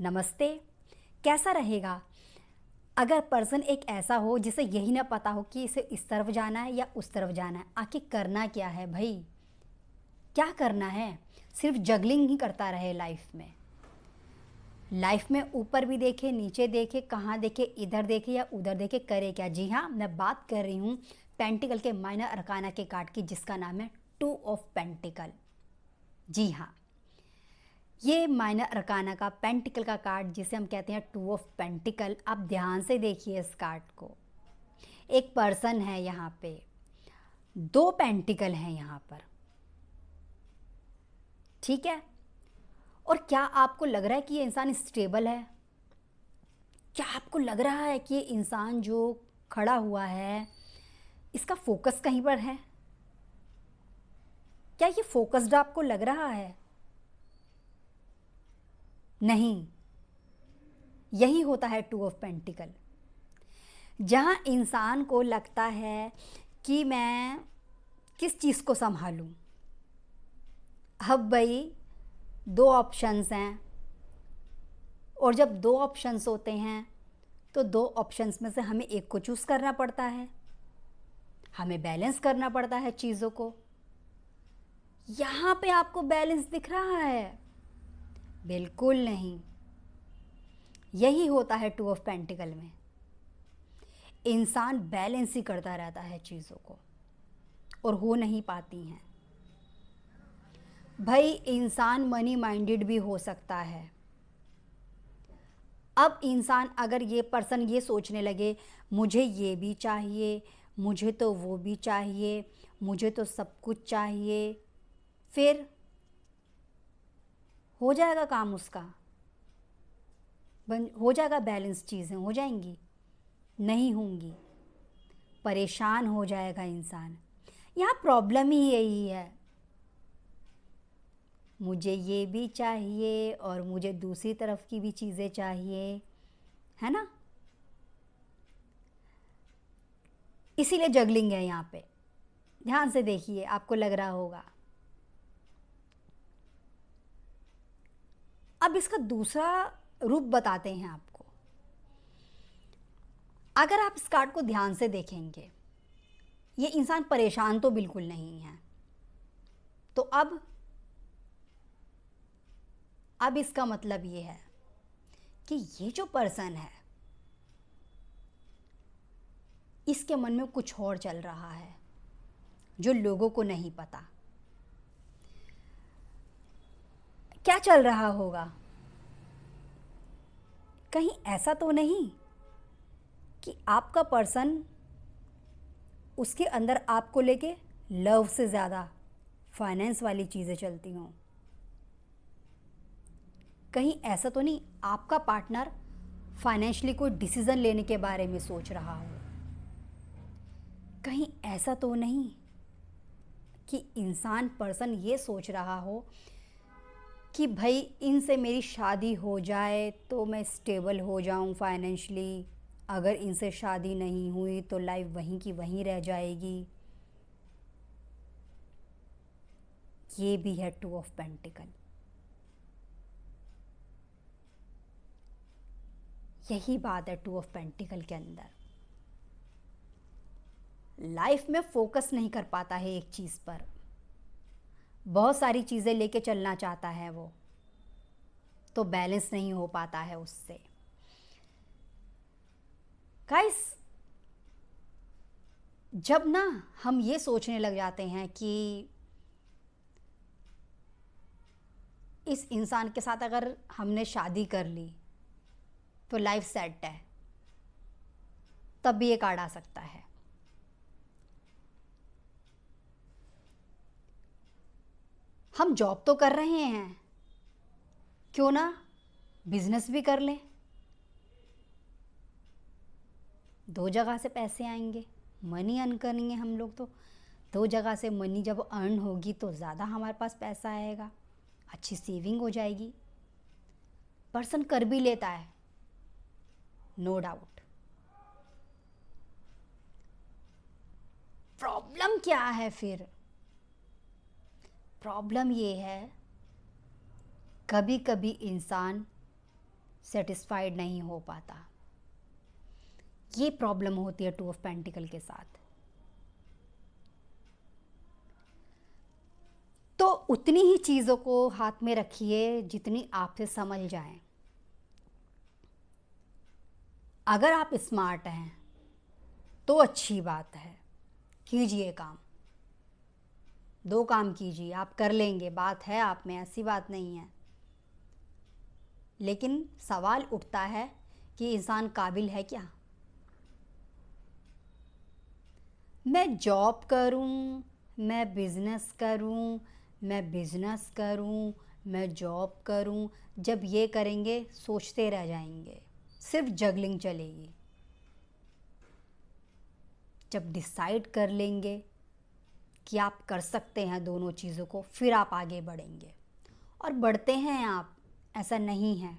नमस्ते। कैसा रहेगा अगर पर्सन एक ऐसा हो जिसे यही ना पता हो कि इसे इस तरफ जाना है या उस तरफ जाना है? आखिर करना क्या है भाई? क्या करना है? सिर्फ जगलिंग ही करता रहे लाइफ में ऊपर भी देखे, नीचे देखे, कहाँ देखे, इधर देखे या उधर देखे, करे क्या? जी हाँ, मैं बात कर रही हूँ पेंटिकल के माइनर अरकाना के कार्ड की, जिसका नाम है टू ऑफ पेंटिकल। जी हाँ, ये माइनर अरकाना का पेंटिकल का कार्ड, जिसे हम कहते हैं टू ऑफ पेंटिकल। आप ध्यान से देखिए इस कार्ड को। एक पर्सन है यहाँ पे, दो पेंटिकल हैं यहाँ पर, ठीक है। और क्या आपको लग रहा है कि ये इंसान स्टेबल है? क्या आपको लग रहा है कि ये इंसान जो खड़ा हुआ है, इसका फोकस कहीं पर है? क्या ये फोकस्ड आपको लग रहा है? नहीं। यही होता है टू ऑफ पेंटिकल। जहाँ इंसान को लगता है कि मैं किस चीज़ को संभालूं। अब भाई दो ऑप्शंस हैं, और जब दो ऑप्शंस होते हैं तो दो ऑप्शंस में से हमें एक को चूज़ करना पड़ता है, हमें बैलेंस करना पड़ता है चीज़ों को। यहाँ पे आपको बैलेंस दिख रहा है? बिल्कुल नहीं। यही होता है टू ऑफ पेंटिकल में। इंसान बैलेंस ही करता रहता है चीज़ों को, और हो नहीं पाती हैं। भाई इंसान मनी माइंडेड भी हो सकता है। अब इंसान, अगर ये पर्सन ये सोचने लगे मुझे ये भी चाहिए, मुझे तो वो भी चाहिए, मुझे तो सब कुछ चाहिए, फिर हो जाएगा काम उसका? हो जाएगा? बैलेंस चीज़ें हो जाएंगी? नहीं होंगी। परेशान हो जाएगा इंसान। यहाँ प्रॉब्लम ही यही है, मुझे ये भी चाहिए और मुझे दूसरी तरफ की भी चीज़ें चाहिए, है ना। इसीलिए जगलिंग है यहाँ पे। ध्यान से देखिए, आपको लग रहा होगा। अब इसका दूसरा रूप बताते हैं आपको। अगर आप इस कार्ड को ध्यान से देखेंगे, ये इंसान परेशान तो बिल्कुल नहीं है। तो अब इसका मतलब ये है कि ये जो पर्सन है, इसके मन में कुछ और चल रहा है जो लोगों को नहीं पता। क्या चल रहा होगा? कहीं ऐसा तो नहीं कि आपका पर्सन, उसके अंदर आपको लेके लव से ज़्यादा फाइनेंस वाली चीज़ें चलती हों? कहीं ऐसा तो नहीं आपका पार्टनर फाइनेंशियली कोई डिसीज़न लेने के बारे में सोच रहा हो? कहीं ऐसा तो नहीं कि इंसान, पर्सन ये सोच रहा हो कि भाई इनसे मेरी शादी हो जाए तो मैं स्टेबल हो जाऊं फाइनेंशियली, अगर इनसे शादी नहीं हुई तो लाइफ वहीं की वहीं रह जाएगी? ये भी है टू ऑफ पेंटिकल। यही बात है टू ऑफ पेंटिकल के अंदर। लाइफ में फोकस नहीं कर पाता है एक चीज़ पर, बहुत सारी चीज़ें लेके चलना चाहता है वो, तो बैलेंस नहीं हो पाता है उससे। गाइस, जब ना हम ये सोचने लग जाते हैं कि इस इंसान के साथ अगर हमने शादी कर ली तो लाइफ सेट है, तब भी ये कार्ड आ सकता है। हम जॉब तो कर रहे हैं, क्यों ना बिजनेस भी कर लें? दो जगह से पैसे आएंगे, मनी अर्न करेंगे हम लोग तो। दो जगह से मनी जब अर्न होगी तो ज़्यादा हमारे पास पैसा आएगा, अच्छी सेविंग हो जाएगी। पर्सन कर भी लेता है, नो डाउट। प्रॉब्लम क्या है फिर? प्रॉब्लम ये है, कभी कभी इंसान सेटिस्फाइड नहीं हो पाता। ये प्रॉब्लम होती है 2 ऑफ पेंटिकल के साथ। तो उतनी ही चीज़ों को हाथ में रखिए जितनी आपसे समझ जाएं। अगर आप स्मार्ट हैं तो अच्छी बात है, कीजिए काम। 2 काम कीजिए, आप कर लेंगे, बात है आप में, ऐसी बात नहीं है। लेकिन सवाल उठता है कि इंसान काबिल है क्या? मैं जॉब करूं, मैं बिज़नेस करूं, मैं बिज़नेस करूं, मैं जॉब करूं, जब ये करेंगे सोचते रह जाएंगे, सिर्फ जगलिंग चलेगी। जब डिसाइड कर लेंगे कि आप कर सकते हैं दोनों चीज़ों को, फिर आप आगे बढ़ेंगे और बढ़ते हैं आप, ऐसा नहीं है।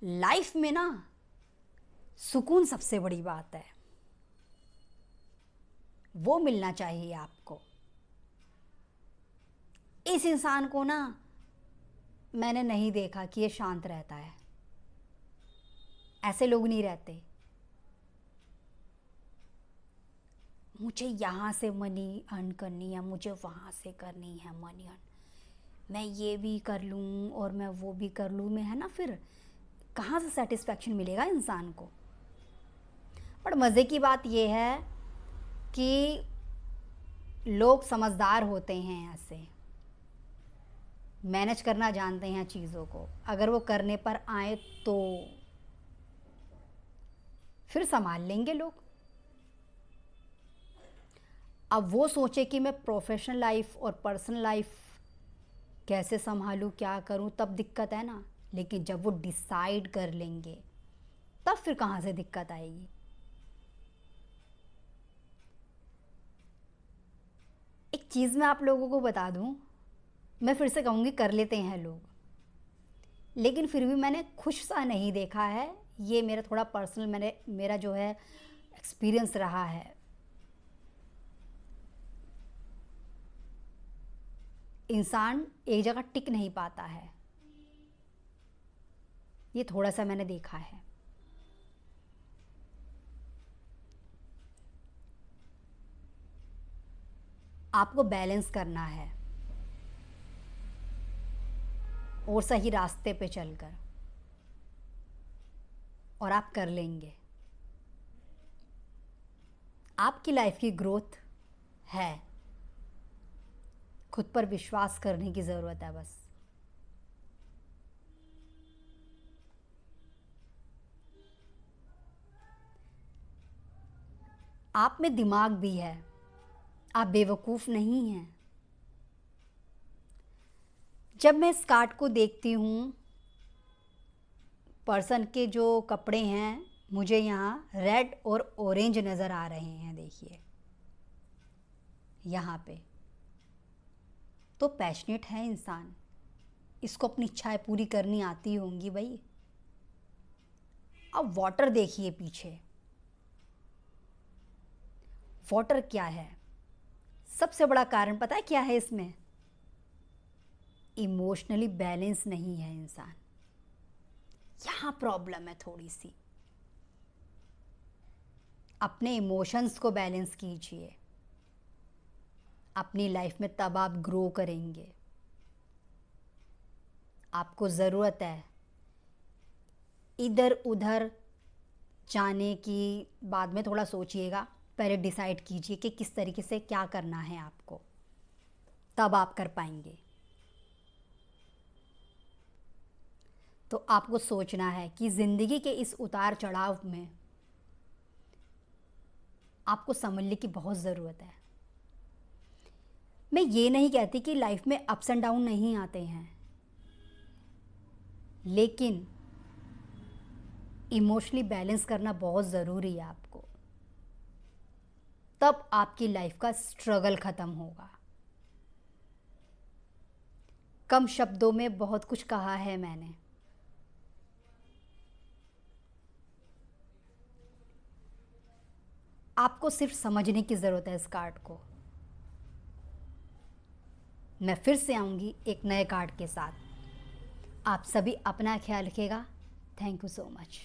लाइफ में ना सुकून सबसे बड़ी बात है, वो मिलना चाहिए आपको। इस इंसान को ना मैंने नहीं देखा कि ये शांत रहता है, ऐसे लोग नहीं रहते। मुझे यहाँ से मनी अर्न करनी है, मुझे वहाँ से करनी है मनी अर्न, मैं ये भी कर लूँ और मैं वो भी कर लूँ, मैं है ना, फिर कहाँ से सेटिस्फैक्शन मिलेगा इंसान को। पर मज़े की बात ये है कि लोग समझदार होते हैं, ऐसे मैनेज करना जानते हैं चीज़ों को। अगर वो करने पर आए तो फिर संभाल लेंगे लोग। अब वो सोचे कि मैं प्रोफेशनल लाइफ और पर्सनल लाइफ कैसे संभालूं, क्या करूं, तब दिक्कत है ना। लेकिन जब वो डिसाइड कर लेंगे तब फिर कहाँ से दिक्कत आएगी। एक चीज़ मैं आप लोगों को बता दूं, मैं फिर से कहूँगी, कर लेते हैं लोग, लेकिन फिर भी मैंने खुश सा नहीं देखा है। ये मेरा थोड़ा पर्सनल मेरा जो है एक्सपीरियंस रहा है। इंसान एक जगह टिक नहीं पाता है, ये थोड़ा सा मैंने देखा है। आपको बैलेंस करना है और सही रास्ते पे चलकर, और आप कर लेंगे। आपकी लाइफ की ग्रोथ है, खुद पर विश्वास करने की ज़रूरत है बस। आप में दिमाग भी है, आप बेवकूफ़ नहीं हैं। जब मैं इस कार्ड को देखती हूँ, पर्सन के जो कपड़े हैं, मुझे यहाँ रेड और ऑरेंज नज़र आ रहे हैं। देखिए यहाँ पे तो पैशनेट है इंसान, इसको अपनी इच्छाएं पूरी करनी आती होंगी भाई। अब वाटर देखिए पीछे, वाटर क्या है? सबसे बड़ा कारण पता है क्या है इसमें? इमोशनली बैलेंस नहीं है इंसान, यहाँ प्रॉब्लम है थोड़ी सी। अपने इमोशंस को बैलेंस कीजिए अपनी लाइफ में, तब आप ग्रो करेंगे। आपको ज़रूरत है इधर उधर जाने की, बाद में थोड़ा सोचिएगा, पहले डिसाइड कीजिए कि किस तरीके से क्या करना है आपको, तब आप कर पाएंगे। तो आपको सोचना है कि ज़िंदगी के इस उतार चढ़ाव में आपको संभलने की बहुत ज़रूरत है। मैं ये नहीं कहती कि लाइफ में अप्स एंड डाउन नहीं आते हैं, लेकिन इमोशनली बैलेंस करना बहुत ज़रूरी है आपको, तब आपकी लाइफ का स्ट्रगल ख़त्म होगा। कम शब्दों में बहुत कुछ कहा है मैंने। आपको सिर्फ समझने की ज़रूरत है इस कार्ड को। मैं फिर से आऊँगी एक नए कार्ड के साथ। आप सभी अपना ख्याल रखिएगा। Thank you so much.